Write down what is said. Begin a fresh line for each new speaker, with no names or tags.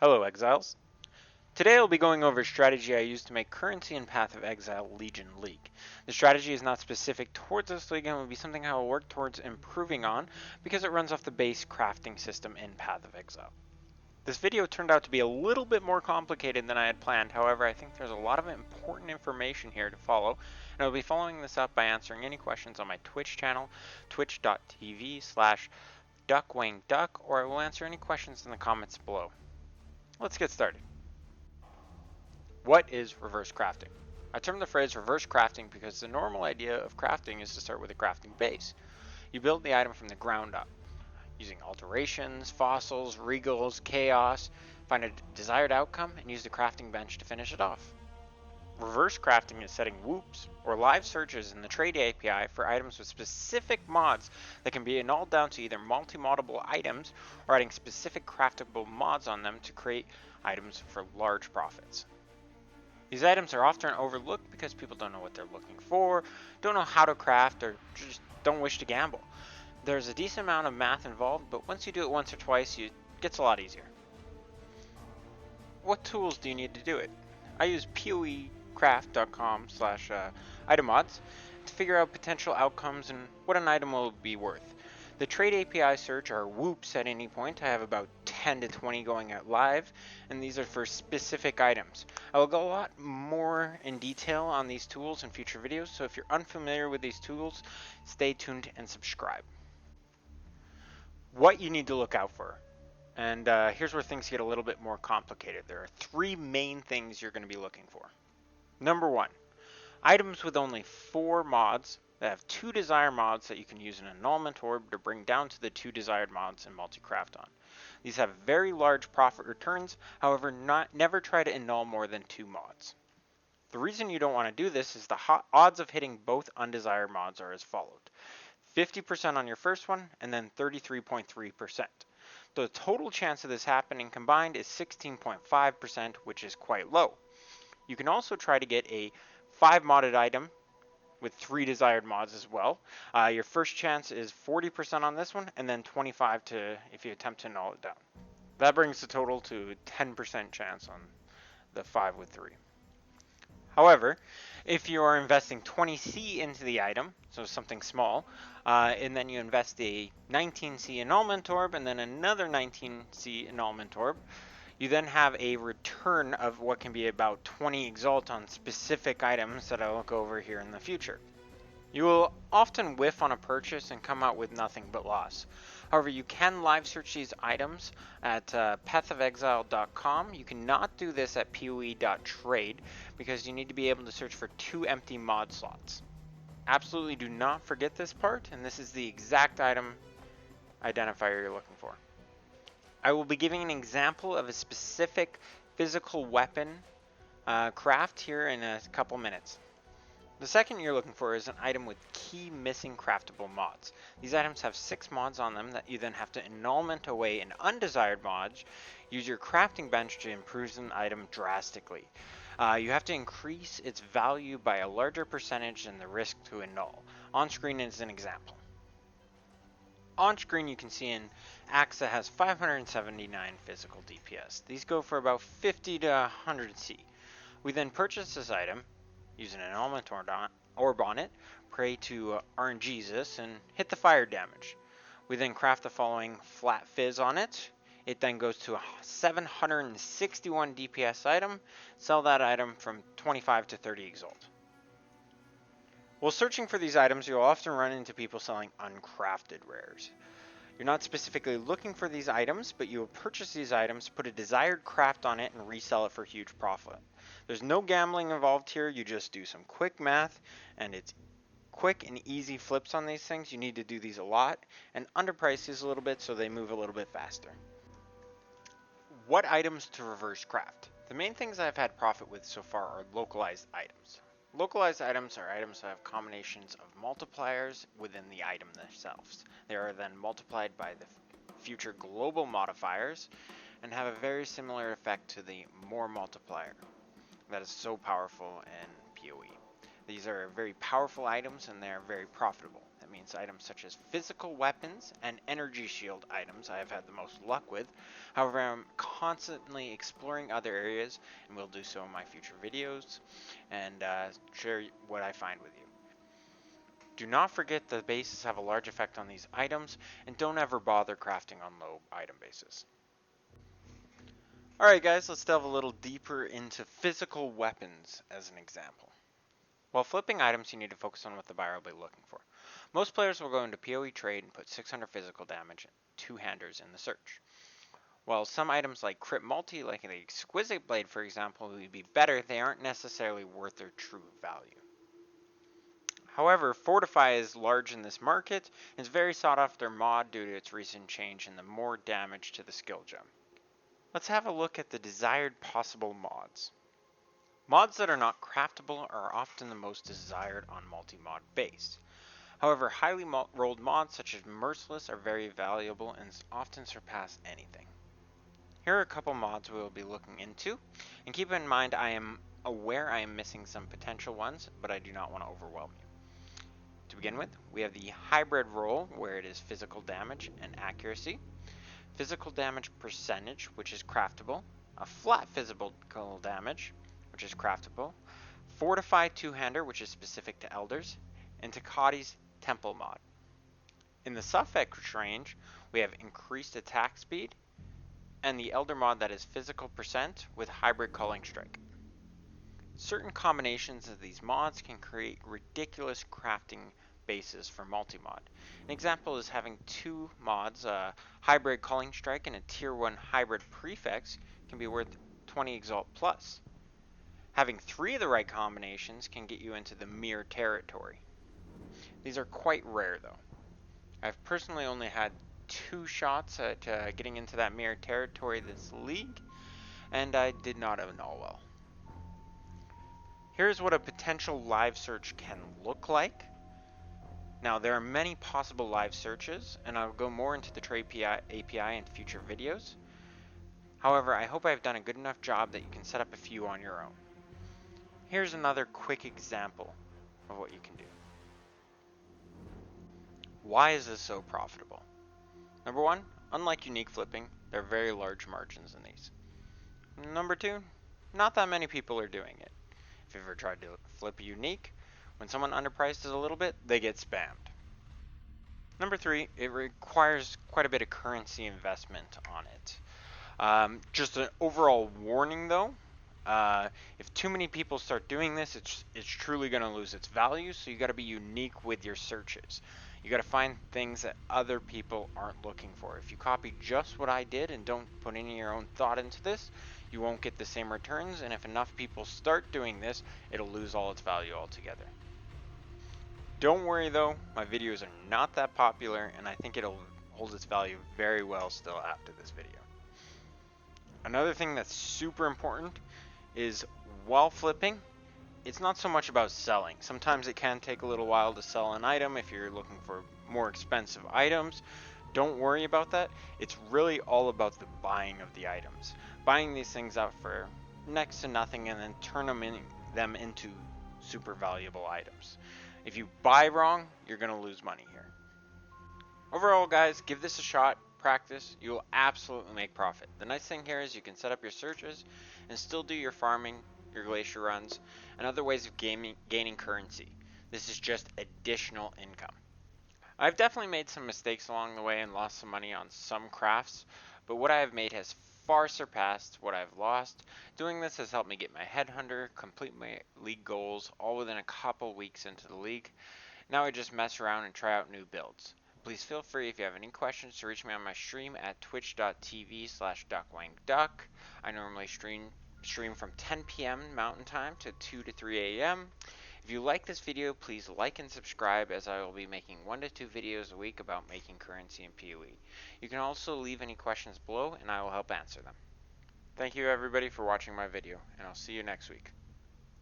Hello Exiles. Today I'll be going over a strategy I use to make currency in Path of Exile Legion League. The strategy is not specific towards this league and will be something I will work towards improving on because it runs off the base crafting system in Path of Exile. This video turned out to be a little bit more complicated than I had planned, however I think there's a lot of important information here to follow, and I'll be following this up by answering any questions on my Twitch channel, twitch.tv/duckwangduck, or I will answer any questions in the comments below. Let's get started. What is reverse crafting? I term the phrase reverse crafting because the normal idea of crafting is to start with a crafting base. You build the item from the ground up, using alterations, fossils, regals, chaos, find a desired outcome, and use the crafting bench to finish it off. Reverse crafting is setting whoops, or live searches in the trade API for items with specific mods that can be annulled down to either multi-moddable items or adding specific craftable mods on them to create items for large profits. These items are often overlooked because people don't know what they're looking for, don't know how to craft, or just don't wish to gamble. There's a decent amount of math involved, but once you do it once or twice, it gets a lot easier. What tools do you need to do it? I use POEcraft.com/item mods to figure out potential outcomes and what an item will be worth. The trade API search are whoops at any point. I have about 10 to 20 going out live, and these are for specific items. I will go a lot more in detail on these tools in future videos, so if you're unfamiliar with these tools, stay tuned and subscribe. What you need to look out for. And here's where things get a little bit more complicated. There are three main things you're going to be looking for. Number one, items with only 4 mods that have 2 desired mods that you can use an annulment orb to bring down to the 2 desired mods and multi-craft on. These have very large profit returns, however never try to annul more than 2 mods. The reason you don't want to do this is the odds of hitting both undesired mods are as followed. 50% on your first one and then 33.3%. The total chance of this happening combined is 16.5%, which is quite low. You can also try to get a 5 modded item with 3 desired mods as well. Your first chance is 40% on this one, and then 25 if you attempt to null it down. That brings the total to 10% chance on the 5 with 3. However, if you are investing 20C into the item, so something small, and then you invest a 19C annulment orb and then another 19C annulment orb, you then have a return of what can be about 20 exalt on specific items that I'll go over here in the future. You will often whiff on a purchase and come out with nothing but loss. However, you can live search these items at pathofexile.com. You cannot do this at POE.trade because you need to be able to search for 2 empty mod slots. Absolutely do not forget this part, and this is the exact item identifier you're looking for. I will be giving an example of a specific physical weapon craft here in a couple minutes. The second you're looking for is an item with key missing craftable mods. These items have 6 mods on them that you then have to annulment away an undesired mod. Use your crafting bench to improve an item drastically. You have to increase its value by a larger percentage than the risk to annul. On screen is an example. On screen you can see in AXA has 579 physical DPS. These go for about 50 to 100 C. We then purchase this item, use an annulment orb on it, pray to RNGesus, and hit the fire damage. We then craft the following flat fizz on it. It then goes to a 761 DPS item, sell that item from 25 to 30 exalt. While searching for these items, you'll often run into people selling uncrafted rares. You're not specifically looking for these items, but you will purchase these items, put a desired craft on it, and resell it for huge profit. There's no gambling involved here, you just do some quick math, and it's quick and easy flips on these things. You need to do these a lot, and underprice these a little bit so they move a little bit faster. What items to reverse craft? The main things I've had profit with so far are localized items. Localized items are items that have combinations of multipliers within the item themselves. They are then multiplied by the future global modifiers and have a very similar effect to the more multiplier that is so powerful in PoE. These are very powerful items and they are very profitable. That means items such as physical weapons and energy shield items I have had the most luck with. However, I'm constantly exploring other areas, and will do so in my future videos, and share what I find with you. Do not forget the bases have a large effect on these items, and don't ever bother crafting on low item bases. Alright guys, let's delve a little deeper into physical weapons as an example. While flipping items, you need to focus on what the buyer will be looking for. Most players will go into POE trade and put 600 physical damage, two-handers in the search. While some items like crit multi, like the exquisite blade for example, would be better, they aren't necessarily worth their true value. However, Fortify is large in this market and is very sought after mod due to its recent change in the more damage to the skill gem. Let's have a look at the desired possible mods. Mods that are not craftable are often the most desired on multi-mod base. However, highly rolled mods such as Merciless are very valuable and often surpass anything. Here are a couple mods we will be looking into, and keep in mind I am aware I am missing some potential ones, but I do not want to overwhelm you. To begin with, we have the hybrid roll, where it is physical damage and accuracy, physical damage percentage, which is craftable, a flat physical damage, which is craftable, Fortify two-hander, which is specific to elders, and Takati's temple mod. In the suffix range, we have increased attack speed, and the elder mod that is physical percent with hybrid culling strike. Certain combinations of these mods can create ridiculous crafting bases for multi-mod. An example is having two mods, a hybrid culling strike and a tier 1 hybrid prefix, can be worth 20 exalt plus. Having three of the right combinations can get you into the mirror territory. These are quite rare though. I've personally only had 2 shots at getting into that mirror territory this league, and I did not end all well. Here's what a potential live search can look like. Now, there are many possible live searches, and I'll go more into the trade API in future videos. However, I hope I've done a good enough job that you can set up a few on your own. Here's another quick example of what you can do. Why is this so profitable? Number 1, unlike unique flipping, there are very large margins in these. Number 2, not that many people are doing it. If you've ever tried to flip a unique, when someone underpriced it a little bit, they get spammed. Number 3, it requires quite a bit of currency investment on it. Just an overall warning though, if too many people start doing this, it's truly going to lose its value, so you got to be unique with your searches. You got to find things that other people aren't looking for. If you copy just what I did and don't put any of your own thought into this, you won't get the same returns, and if enough people start doing this, it'll lose all its value altogether. Don't worry though, my videos are not that popular, and I think it'll hold its value very well still after this video. Another thing that's super important is while flipping, it's not so much about selling. Sometimes it can take a little while to sell an item if you're looking for more expensive items. Don't worry about that. It's really all about the buying of the items. Buying these things out for next to nothing and then turn them into super valuable items. If you buy wrong, you're going to lose money here. Overall, guys, give this a shot. Practice. You will absolutely make profit. The nice thing here is you can set up your searches and still do your farming, your glacier runs, and other ways of gaining currency. This is just additional income. I've definitely made some mistakes along the way and lost some money on some crafts, but what I have made has far surpassed what I've lost. Doing this has helped me get my headhunter, complete my league goals, all within a couple weeks into the league. Now I just mess around and try out new builds. Please feel free if you have any questions to reach me on my stream at twitch.tv/duckwangduck. I normally stream from 10 p.m. Mountain Time to 2 to 3 a.m. If you like this video, please like and subscribe, as I will be making 1 to 2 videos a week about making currency in POE. You can also leave any questions below and I will help answer them. Thank you everybody for watching my video, and I'll see you next week.